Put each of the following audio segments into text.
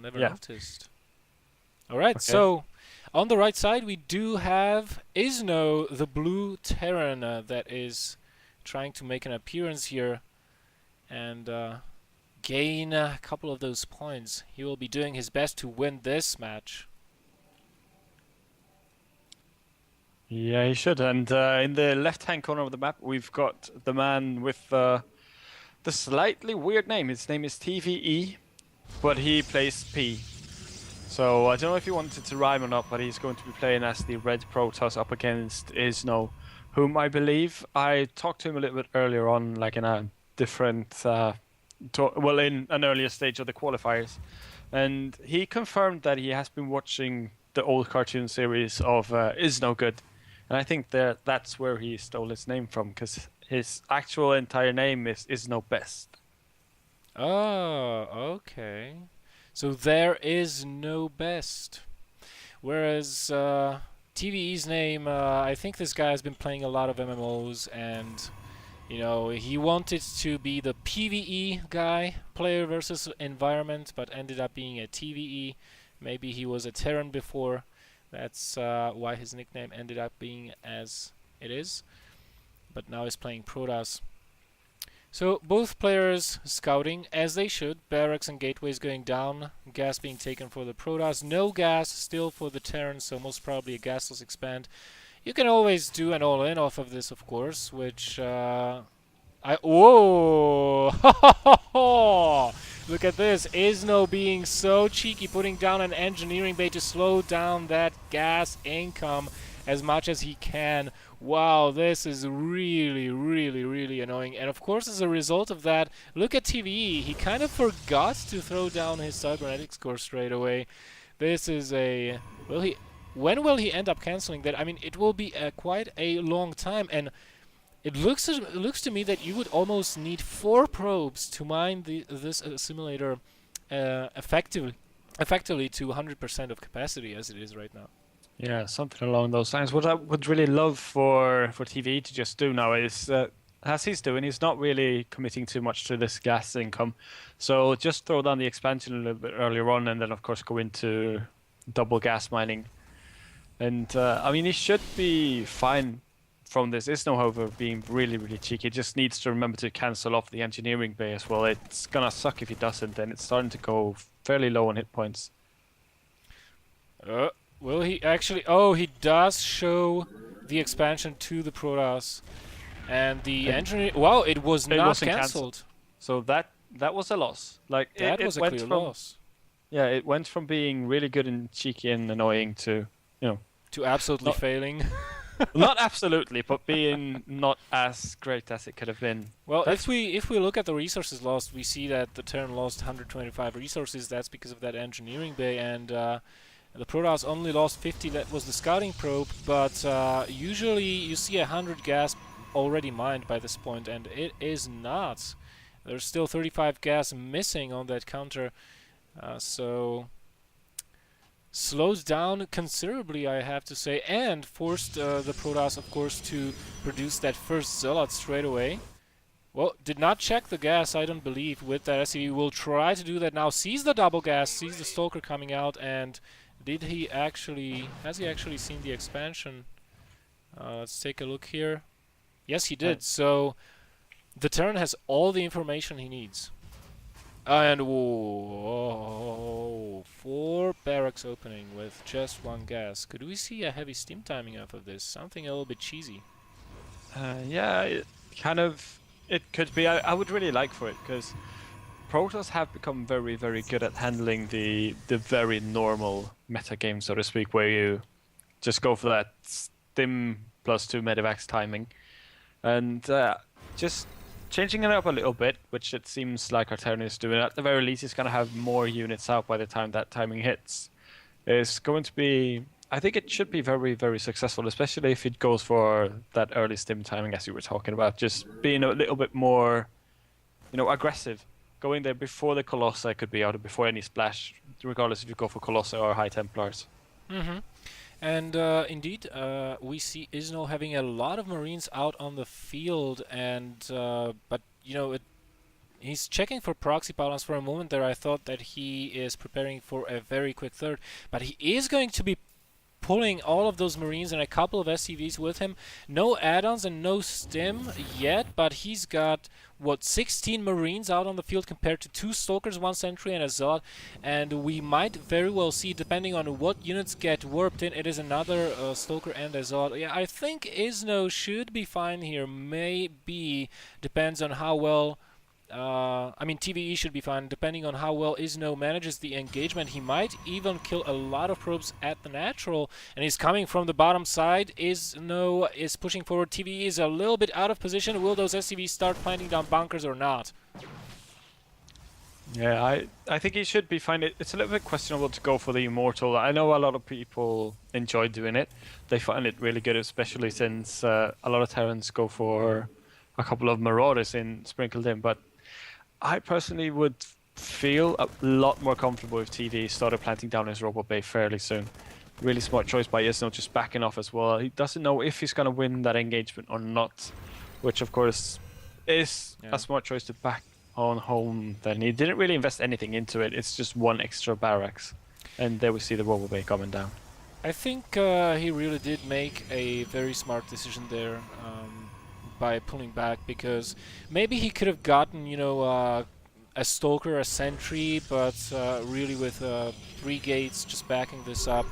never noticed. Alright, so on the right side we do have Isno, the blue Terran, that is trying to make an appearance here and gain a couple of those points. He will be doing his best to win this match. Yeah, he should. And in the left-hand corner of the map, we've got the man with the slightly weird name. His name is TvE, but he plays P. So I don't know if you wanted to rhyme or not, but he's going to be playing as the Red Protoss up against Isno, whom I believe I talked to him a little bit earlier on, like in a different, in an earlier stage of the qualifiers, and he confirmed that he has been watching the old cartoon series of Isno Good, and I think that's where he stole his name from, because his actual entire name is iznobest. Oh, okay. So there is no best. Whereas TvE's name, I think this guy has been playing a lot of MMOs, and you know, he wanted to be the PvE guy, player versus environment, but ended up being a TvE. Maybe he was a Terran before. That's why his nickname ended up being as it is. But now he's playing Protoss. So both players scouting as they should. Barracks and gateways going down. Gas being taken for the Protoss. No gas still for the Terran, so most probably a gasless expand. You can always do an all-in off of this, of course, which whoa! Look at this. Isno being so cheeky, putting down an engineering bay to slow down that gas income as much as he can. Wow, this is really, really, really annoying. And of course, as a result of that, look at TvE. He kind of forgot to throw down his cybernetics core straight away. This is a... When will he end up canceling that? I mean, it will be quite a long time, and it looks to me that you would almost need 4 probes to mine this simulator effectively to 100% of capacity as it is right now. Yeah, something along those lines. What I would really love for TvE to just do now is, as he's doing, he's not really committing too much to this gas income. So just throw down the expansion a little bit earlier on, and then of course go into double gas mining. And I mean, he should be fine from this. Isno, however, being really, really cheeky. He just needs to remember to cancel off the engineering bay as well. It's gonna suck if he doesn't, and it's starting to go fairly low on hit points. Will he actually... Oh, he does show the expansion to the Protoss. And the engineer... Wow, it was not cancelled. So that was a loss. Like, that was a clear loss. Yeah, it went from being really good and cheeky and annoying to, you know... To absolutely failing. Not absolutely, but being not as great as it could have been. Well, if we look at the resources lost, we see that the Terran lost 125 resources. That's because of that engineering bay, and the Protoss only lost 50. That was the scouting probe, but usually you see 100 gas already mined by this point, and it is not. There's still 35 gas missing on that counter, so slows down considerably, I have to say, and forced the Protoss, of course, to produce that first Zealot straight away. Well, did not check the gas, I don't believe, with that SCV. Will try to do that now. Sees the double gas, sees the Stalker coming out, and has he actually seen the expansion? Let's take a look here. Yes, he did. So the Terran has all the information he needs. And whoa, 4 barracks opening with just 1 gas. Could we see a heavy steam timing off of this? Something a little bit cheesy. Yeah, it could be. I would really like for it, because Protoss have become very, very good at handling the very normal meta game, so to speak, where you just go for that stim plus 2 medivacs timing, and just changing it up a little bit, which it seems like our Terran is doing. At the very least, he's going to have more units out by the time that timing hits. It's going to be... I think it should be very, very successful, especially if it goes for that early stim timing, as you were talking about. Just being a little bit more, aggressive. Going there before the Colossi could be out, or before any splash, regardless if you go for Colossi or High Templars. Mm-hmm. And indeed, we see Isno having a lot of Marines out on the field, and but He's checking for proxy pylons. For a moment there I thought that he is preparing for a very quick third, but he is going to be pulling all of those Marines and a couple of SCVs with him. No add-ons and no stim yet, but he's got, what, 16 Marines out on the field compared to 2 Stalkers, 1 Sentry, and a Zealot. And we might very well see, depending on what units get warped in, it is another Stalker and a Zealot. Yeah, I think Isno should be fine here. Maybe depends on how well... I mean, TvE should be fine, depending on how well Isno manages the engagement. He might even kill a lot of probes at the natural, and he's coming from the bottom side. Isno is pushing forward. TvE is a little bit out of position. Will those SCVs start planting down bunkers or not? Yeah, I think he should be fine. It's a little bit questionable to go for the Immortal. I know a lot of people enjoy doing it. They find it really good, especially since a lot of Terrans go for a couple of Marauders sprinkled in, but I personally would feel a lot more comfortable if TvE started planting down his Robo Bay fairly soon. Really smart choice by Isno, just backing off as well. He doesn't know if he's going to win that engagement or not, which of course is a smart choice to back on home. Then he didn't really invest anything into it. It's just 1 extra barracks, and there we see the Robo Bay coming down. I think he really did make a very smart decision there. By pulling back, because maybe he could have gotten, you know, a Stalker, a Sentry, but really with 3 gates just backing this up,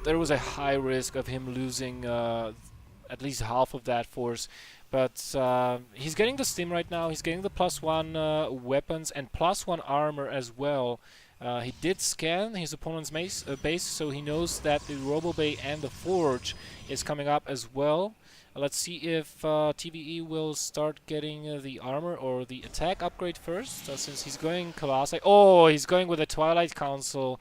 there was a high risk of him losing at least half of that force. But he's getting the stim right now. He's getting the +1 weapons and +1 armor as well. He did scan his opponent's base, so he knows that the Robo Bay and the Forge is coming up as well. Let's see if TvE will start getting the armor or the attack upgrade first, since he's going Colossi. Oh, he's going with a Twilight Council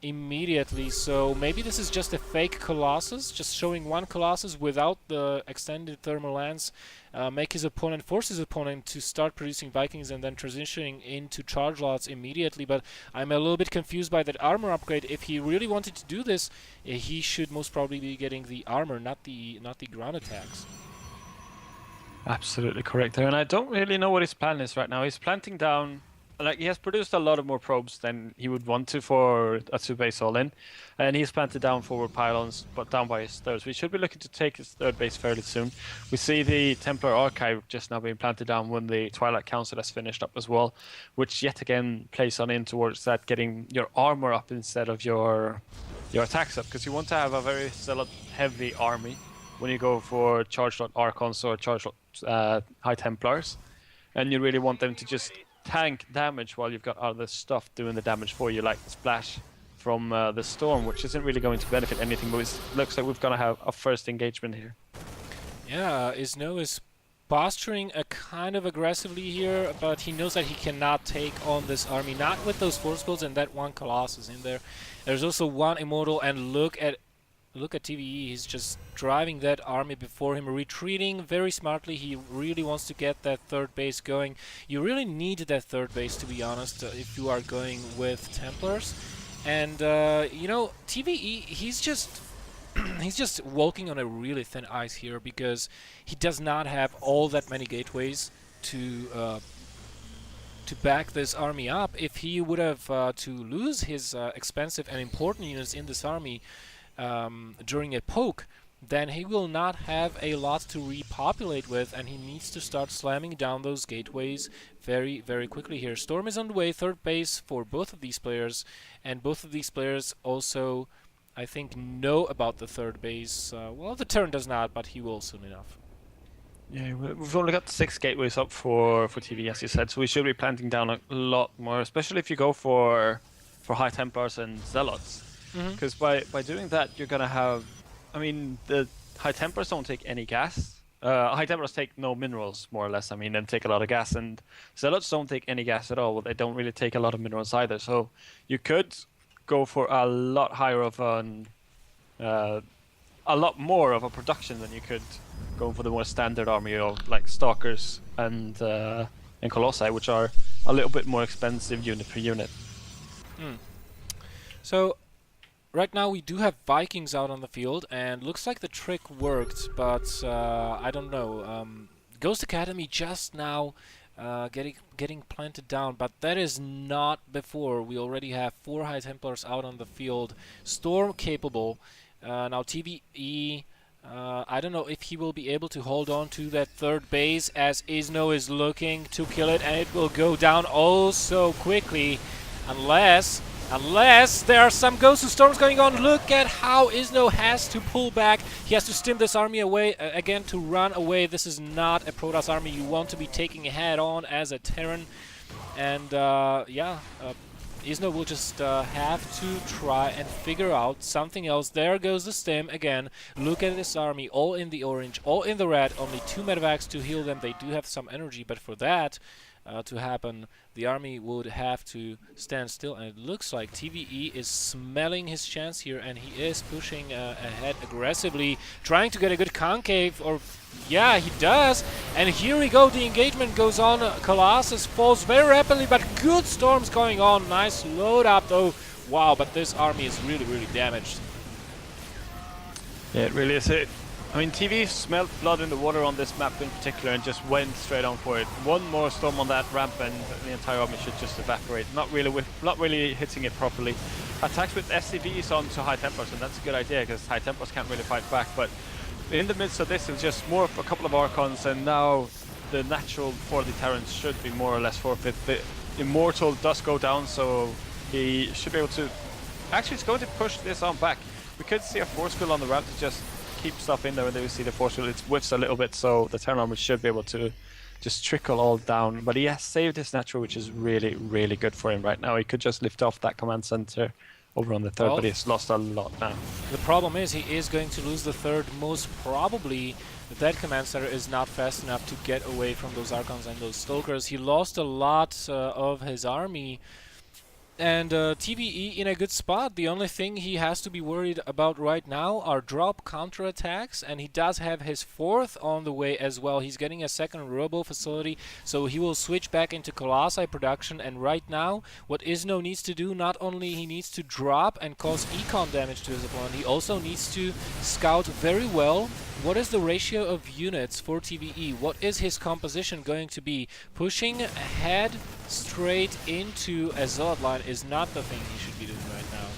immediately, so maybe this is just a fake Colossus, just showing 1 Colossus without the extended thermal lance, force his opponent to start producing Vikings and then transitioning into charge lots immediately. But I'm a little bit confused by that armor upgrade. If he really wanted to do this, he should most probably be getting the armor, not the ground attacks. Absolutely correct there, and I don't really know what his plan is right now. He's planting down, like, he has produced a lot of more probes than he would want to for a 2-base all-in, and he's planted down forward pylons, but down by his thirds. We should be looking to take his 3rd base fairly soon. We see the Templar Archive just now being planted down when the Twilight Council has finished up as well, which yet again plays on in towards that, getting your armor up instead of your attacks up, because you want to have a very Zealot-heavy army when you go for Charge Lot Archons or Charge Lot High Templars, and you really want them to just tank damage while you've got other stuff doing the damage for you, like the splash from the storm, which isn't really going to benefit anything, but it looks like we're going to have a first engagement here. Yeah, Isno is posturing kind of aggressively here, but he knows that he cannot take on this army, not with those force goals and that 1 Colossus in there. There's also 1 Immortal, and look at TvE, he's just driving that army before him, retreating very smartly. He really wants to get that 3rd base going. You really need that 3rd base, to be honest, if you are going with Templars. And, you know, TvE, he's just he's just walking on a really thin ice here, because he does not have all that many gateways to back this army up. If he would have to lose his expensive and important units in this army during a poke, then he will not have a lot to repopulate with, and he needs to start slamming down those gateways very, very quickly here. Storm is on the way, 3rd base for both of these players, and both of these players also, I think, know about the 3rd base. Well, the Terran does not, but he will soon enough. Yeah, we've only got 6 gateways up for TvE, as you said, so we should be planting down a lot more, especially if you go for High Templars and Zealots. Because by doing that, you're going to have... I mean, the High Templars don't take any gas. High Templars take no minerals, more or less, I mean, and take a lot of gas. And Zealots don't take any gas at all. Well, they don't really take a lot of minerals either. So you could go for a lot higher of an... a lot more of a production than you could go for the more standard army of, like, Stalkers and Colossi, which are a little bit more expensive unit per unit. So... right now we do have Vikings out on the field, and looks like the trick worked, but I don't know. Ghost Academy just now getting planted down, but that is not before. We already have 4 High Templars out on the field, storm capable. Now TvE, I don't know if he will be able to hold on to that third base as Izno is looking to kill it, and it will go down oh so quickly, unless there are some Ghost of Storms going on. Look at how Izno has to pull back. He has to stim this army away again to run away. This is not a Protoss army you want to be taking head on as a Terran. And Izno will just have to try and figure out something else. There goes the stim again. Look at this army, all in the orange, all in the red. Only 2 medevacs to heal them. They do have some energy, but for that to happen, the army would have to stand still, and it looks like TvE is smelling his chance here, and he is pushing ahead aggressively, trying to get a good concave, or yeah, he does. And here we go, the engagement goes on. Colossus falls very rapidly, but good storms going on. Nice load up though. Wow, but this army is really, really damaged. Yeah, it really is. I mean, TV smelled blood in the water on this map in particular and just went straight on for it. One more storm on that ramp and the entire army should just evaporate. Not really hitting it properly. Attacks with SCVs onto High Templars, and that's a good idea because High Templars can't really fight back. But in the midst of this, it's just more of a couple of Archons, and now the natural for the Terrans should be more or less forfeit. The Immortal does go down, so he should be able to... Actually, it's going to push this on back. We could see a force field on the ramp to just keep stuff in there, and then we see the force field. It whiffs a little bit, so the Terran army should be able to just trickle all down. But he has saved his natural, which is really, really good for him right now. He could just lift off that command center over on the third, but he's lost a lot now. The problem is he is going to lose the third, most probably. That command center is not fast enough to get away from those Archons and those Stalkers. He lost a lot of his army. And TvE in a good spot. The only thing he has to be worried about right now are drop counterattacks, and he does have his fourth on the way as well. He's getting a second robo facility, so he will switch back into Colossi production. And right now, what Izno needs to do, not only he needs to drop and cause econ damage to his opponent, he also needs to scout very well. What is the ratio of units for TvE? What is his composition going to be? Pushing ahead straight into a Zealot line is not the thing he should be doing right now.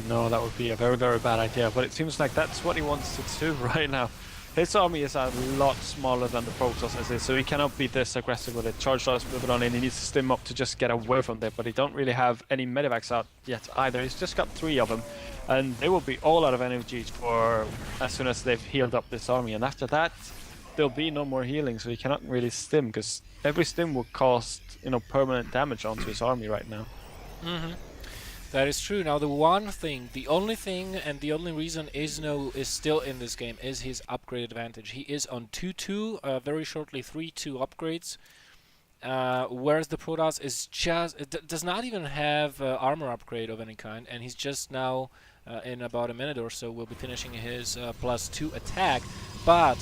No, that would be a very, very bad idea, but it seems like that's what he wants to do right now. His army is a lot smaller than the Protoss as is, so he cannot be this aggressive with it. Charge loss moving on in, he needs to stim up to just get away from there, but he don't really have any medevacs out yet either. He's just got 3 of them, and they will be all out of energy for as soon as they've healed up this army, and after that there'll be no more healing, so he cannot really stim, because every stim will cost, you know, permanent damage onto his army right now. That is true. Now the only thing and the only reason Izno is still in this game is his upgrade advantage. He is on 2-2, very shortly 3-2 upgrades, whereas the Protoss is does not even have armor upgrade of any kind, and he's just now in about a minute or so will be finishing his +2 attack. But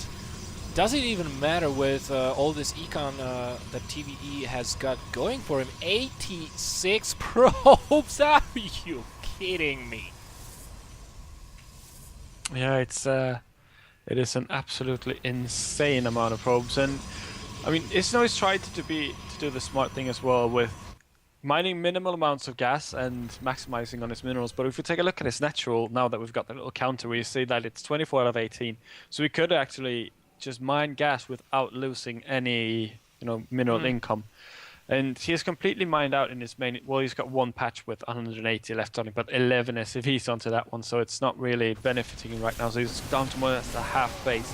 does it even matter with all this econ that TvE has got going for him? 86 probes? Are you kidding me? Yeah, it is an absolutely insane amount of probes, and I mean, Izno's tried to do the smart thing as well with mining minimal amounts of gas and maximizing on his minerals. But if we take a look at his natural, now that we've got the little counter, we see that it's 24 out of 18. So we could actually just mine gas without losing any, you know, mineral income. And he has completely mined out in his main. Well, he's got 1 patch with 180 left on it, but 11 SCVs onto that one, so it's not really benefiting him right now. So he's down to more or less a half base.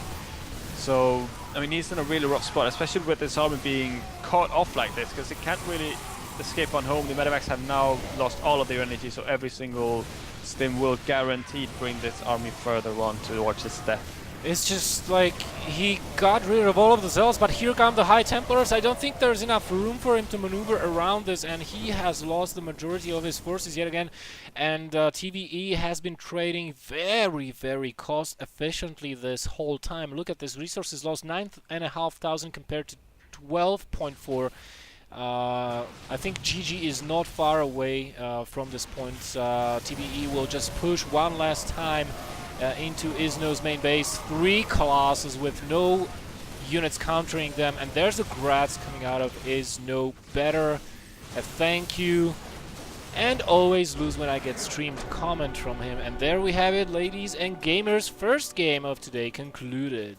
So I mean, he's in a really rough spot, especially with his army being caught off like this, because it can't really escape on home. The medevacs have now lost all of their energy, so every single stim will guaranteed bring this army further on towards its death. It's just like he got rid of all of the Zealots, but here come the High Templars. I don't think there's enough room for him to maneuver around this, and he has lost the majority of his forces yet again. And TvE has been trading very, very cost efficiently this whole time. Look at this, resources lost 9,500 compared to 12.4. I think GG is not far away from this point. TvE will just push one last time into Izno's main base. 3 Colossus with no units countering them, and there's a Graz coming out of Is No Better. A thank you. And always lose when I get streamed comment from him. And there we have it, ladies and gamers. First game of today concluded.